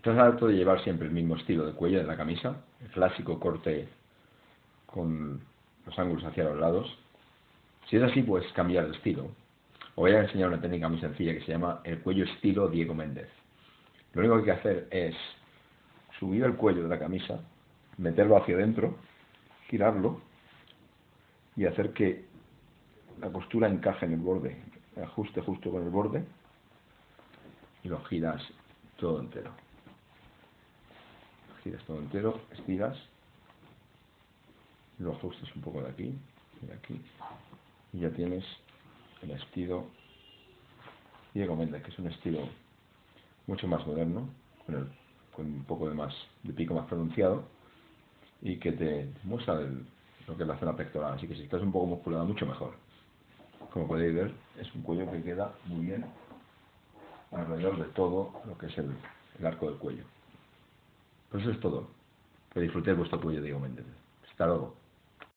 Trato de llevar siempre el mismo estilo de cuello de la camisa, el clásico corte con los ángulos hacia los lados. Si es así, puedes cambiar de estilo. Os voy a enseñar una técnica muy sencilla que se llama el cuello estilo Diego Méndez. Lo único que hay que hacer es subir el cuello de la camisa, meterlo hacia adentro, girarlo y hacer que la costura encaje en el borde, ajuste justo con el borde, y lo giras todo entero. Lo giras todo entero, estiras, lo ajustas un poco de aquí y de aquí, y ya tienes el estilo Diego Méndez, que es un estilo mucho más moderno, con un poco de pico más pronunciado, y que te muestra lo que es la zona pectoral. Así que si estás un poco musculado, mucho mejor. Como podéis ver, es un cuello que queda muy bien alrededor de todo lo que es el arco del cuello. Pues eso es todo. Que disfrutéis vuestro cuello, Diego Méndez. Hasta luego.